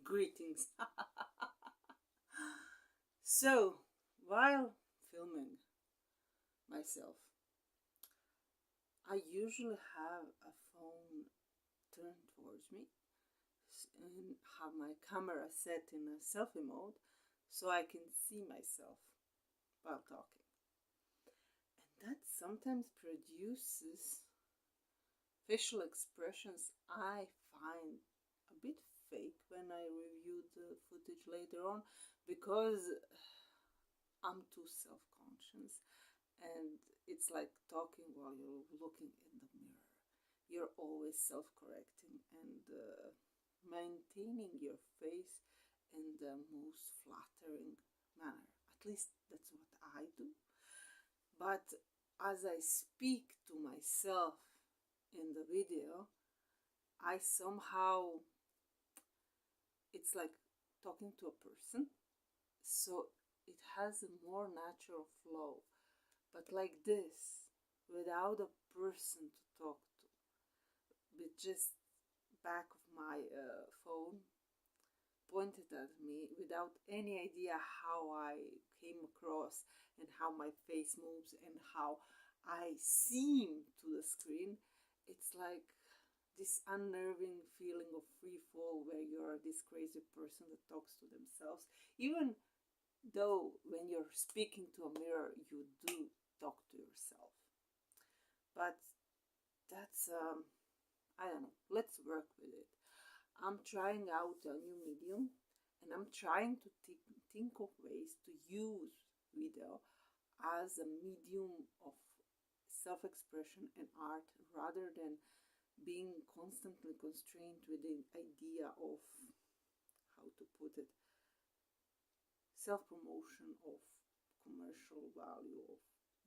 Greetings. So, while filming myself, I usually have a phone turned towards me and have my camera set in a selfie mode so I can see myself while talking. And that sometimes produces facial expressions I find a bit fake when I review the footage later on, because I'm too self-conscious, and it's like talking while you're looking in the mirror. You're always self-correcting and maintaining your face in the most flattering manner. At least that's what I do. But as I speak to myself in the video, I somehow, it's like talking to a person, so it has a more natural flow. But like this, without a person to talk to, with just back of my phone pointed at me, without any idea how I came across and how my face moves and how I seem to the screen, it's like this unnerving feeling of free fall where you're this crazy person that talks to themselves, even though when you're speaking to a mirror you do talk to yourself. But that's I don't know, let's work with it. I'm trying out a new medium, and I'm trying to think of ways to use video as a medium of self-expression and art, rather than being constantly constrained with the idea of, how to put it, self-promotion, of commercial value, of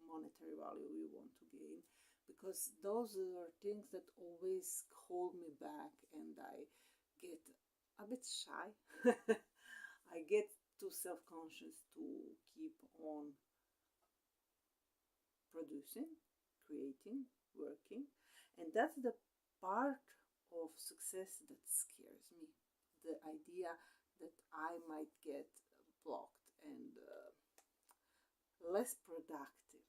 monetary value we want to gain, because those are things that always hold me back, and I get a bit shy. I get too self-conscious to keep on producing, creating, working, and that's the part of success that scares me. The idea that I might get blocked and less productive.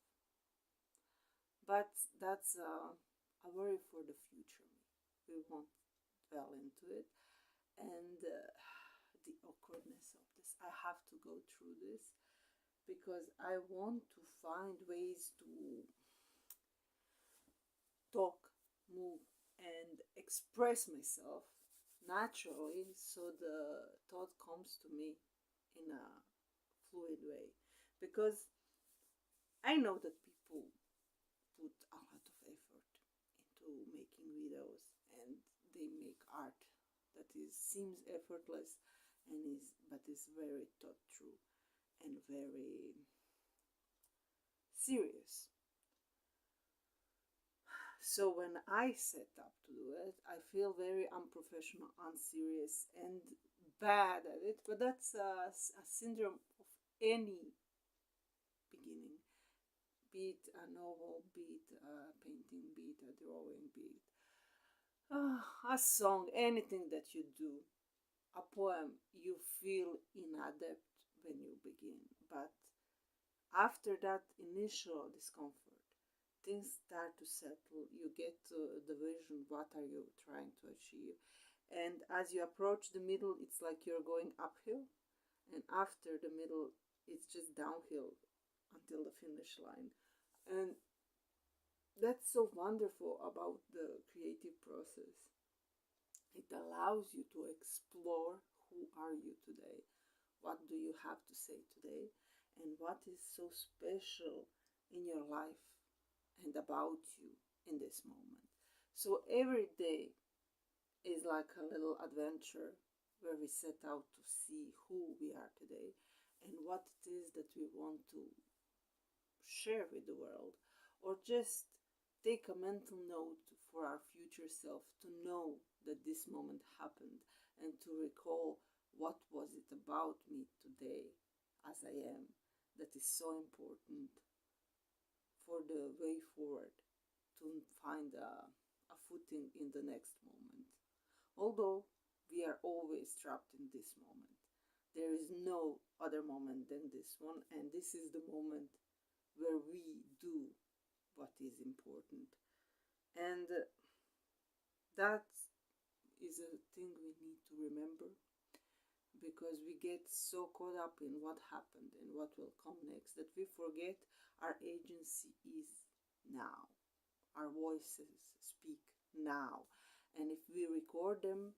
But that's a worry for the future me. We won't dwell into it. And the awkwardness of this, I have to go through this because I want to find ways to talk, move, and express myself naturally, so the thought comes to me in a fluid way. Because I know that people put a lot of effort into making videos, and they make art that seems effortless and is very thought through and very serious. So when I set up to do it, I feel very unprofessional, unserious, and bad at it. But that's a syndrome of any beginning, be it a novel, be it a painting, be it a drawing, be it a song, anything that you do, a poem. You feel inadept when you begin, but after that initial discomfort, things start to settle. You get the vision, what are you trying to achieve, and as you approach the middle, it's like you're going uphill, and after the middle it's just downhill until the finish line. And that's so wonderful about the creative process. It allows you to explore who are you today, what do you have to say today, and what is so special in your life and about you in this moment. So every day is like a little adventure where we set out to see who we are today and what it is that we want to share with the world, or just take a mental note for our future self to know that this moment happened, and to recall what was it about me today as I am that is so important for the way forward, to find a footing in the next moment. Although we are always trapped in this moment. There is no other moment than this one, and this is the moment where we do what is important. And that is a thing we need to remember, because we get so caught up in what happened and what will come next that we forget our agency is now. Our voices speak now. And if we record them,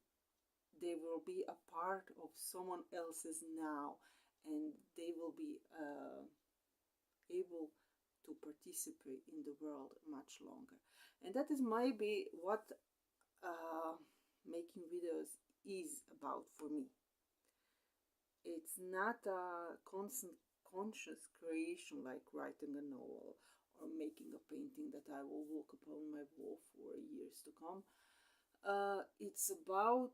they will be a part of someone else's now, and they will be able to participate in the world much longer. And that is maybe what making videos is about for me. It's not a constant conscious creation like writing a novel or making a painting that I will look upon my wall for years to come. It's about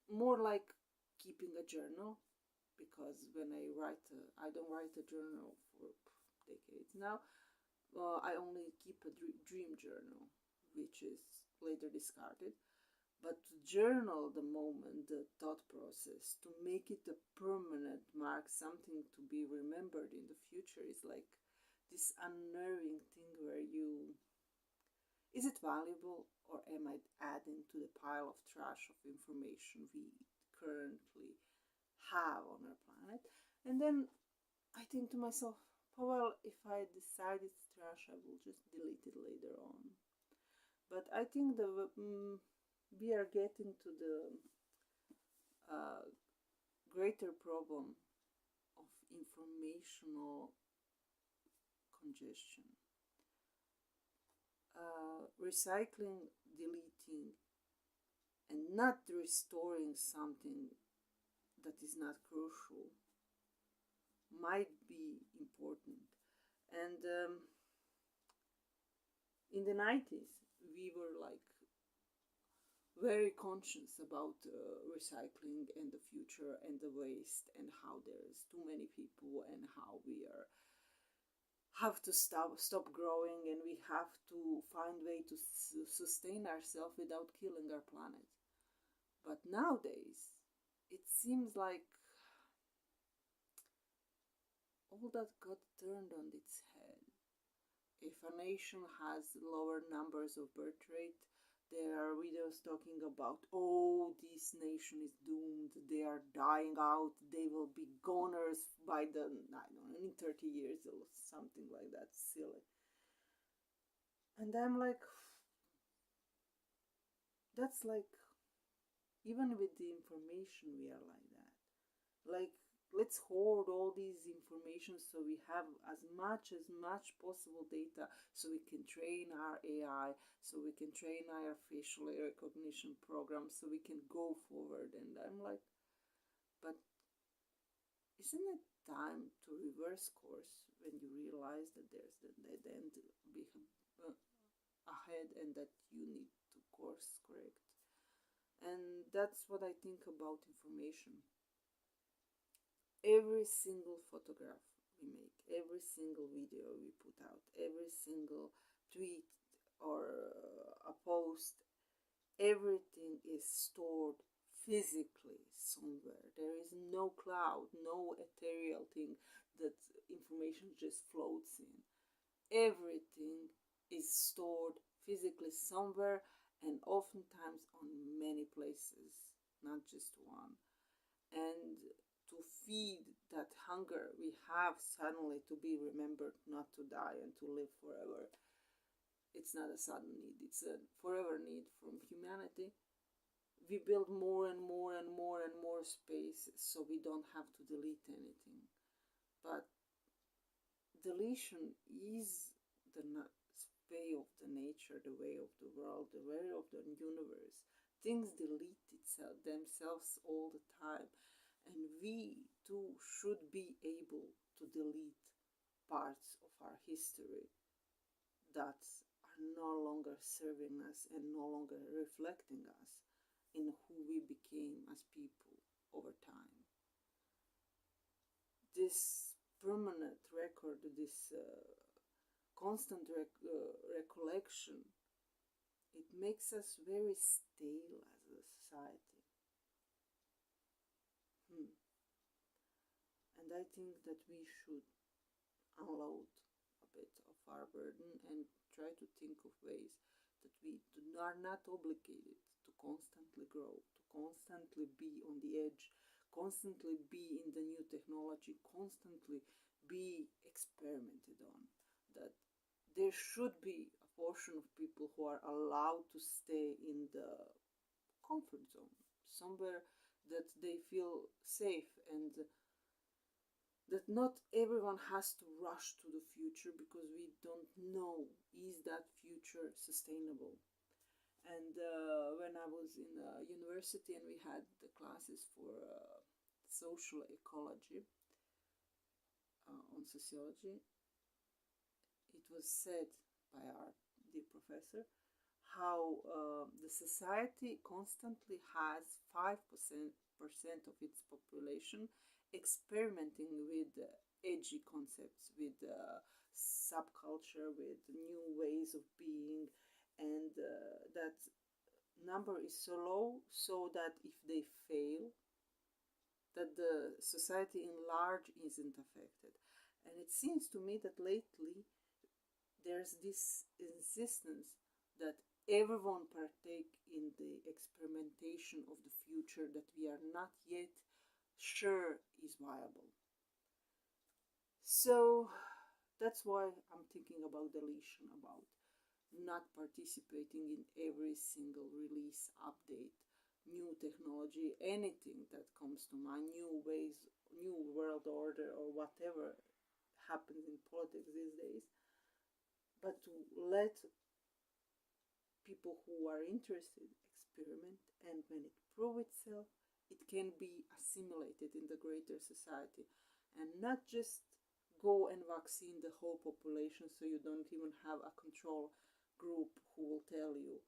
more like keeping a journal, because when I write, I don't write a journal for decades now. I only keep a dream journal, which is later discarded. But to journal the moment, the thought process, to make it a permanent mark, something to be remembered in the future, is like this unnerving thing where is it valuable, or am I adding to the pile of trash of information we currently have on our planet? And then I think to myself, well, if I decide it's trash, I will just delete it later on. But I think we are getting to the greater problem of informational congestion. Recycling, deleting, and not restoring something that is not crucial might be important. And in the 90s, we were like very conscious about recycling and the future and the waste, and how there's too many people, and how we have to stop growing, and we have to find way to sustain ourselves without killing our planet. But nowadays, it seems like all that got turned on its head. If a nation has lower numbers of birth rate, there are videos talking about, oh, this nation is doomed, they are dying out, they will be goners by the, I don't know, in 30 years or something like that, silly. And I'm like, that's like, even with the information we are like that. Like, let's hoard all these information so we have as much possible data, so we can train our AI, so we can train our facial recognition program, so we can go forward. And I'm like, but isn't it time to reverse course when you realize that there's the dead end ahead, and that you need to course correct? And that's what I think about information. Every single photograph we make, every single video we put out, every single tweet or a post, everything is stored physically somewhere. There is no cloud, no ethereal thing that information just floats in. Everything is stored physically somewhere, and oftentimes on many places, not just one. And to feed that hunger we have suddenly to be remembered, not to die and to live forever. It's not a sudden need, it's a forever need from humanity. We build more and more and more and more space so we don't have to delete anything. But deletion is the way of the nature, the way of the world, the way of the universe. Things delete themselves all the time. And we too should be able to delete parts of our history that are no longer serving us and no longer reflecting us in who we became as people over time. This permanent record, this constant recollection it makes us very stale as a society. And I think that we should unload a bit of our burden and try to think of ways that we are not obligated to constantly grow, to constantly be on the edge, constantly be in the new technology, constantly be experimented on. That there should be a portion of people who are allowed to stay in the comfort zone, somewhere that they feel safe, and that not everyone has to rush to the future because we don't know is that future sustainable. And when I was in university and we had the classes for social ecology on sociology, it was said by our dear professor how the society constantly has 5% of its population experimenting with edgy concepts, with subculture, with new ways of being, and that number is so low so that if they fail, that the society in large isn't affected. And it seems to me that lately there's this insistence that everyone partake in the experimentation of the future that we are not yet sure is viable. So that's why I'm thinking about deletion, about not participating in every single release, update, new technology, anything that comes to mind, new ways, new world order, or whatever happens in politics these days, but to let people who are interested experiment, and when it proves itself, it can be assimilated in the greater society, and not just go and vaccine the whole population so you don't even have a control group who will tell you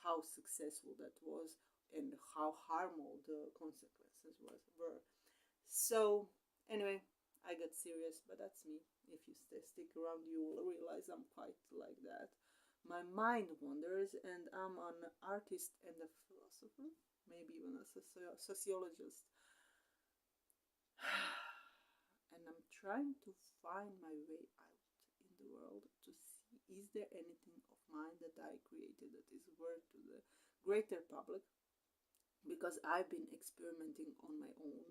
how successful that was and how harmful the consequences were. So anyway, I got serious, but that's me. If you stick around, you will realize I'm quite like that. My mind wanders, and I'm an artist and a philosopher, maybe even a sociologist. And I'm trying to find my way out in the world to see is there anything of mine that I created that is worth to the greater public, because I've been experimenting on my own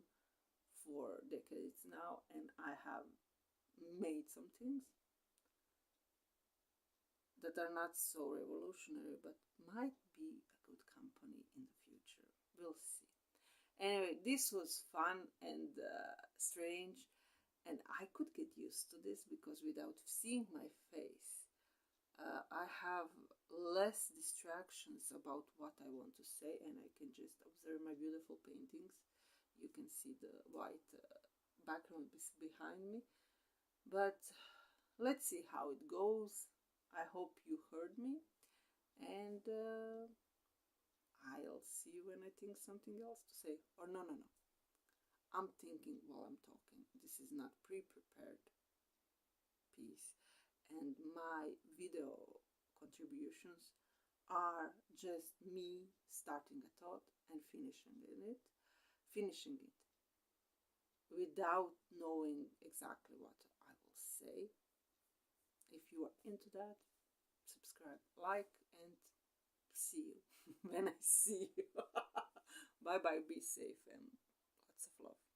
for decades now, and I have made some things that are not so revolutionary but might be a good company in the future. We'll see. Anyway, this was fun and strange, and I could get used to this because without seeing my face, I have less distractions about what I want to say, and I can just observe my beautiful paintings. You can see the white background behind me. But let's see how it goes. I hope you heard me, and I'll see you when I think something else to say. Or no. I'm thinking while I'm talking. This is not pre-prepared piece, and my video contributions are just me starting a thought and finishing it without knowing exactly what I will say. If you are into that, subscribe, like, and see you when I see you. Bye bye, be safe, and lots of love.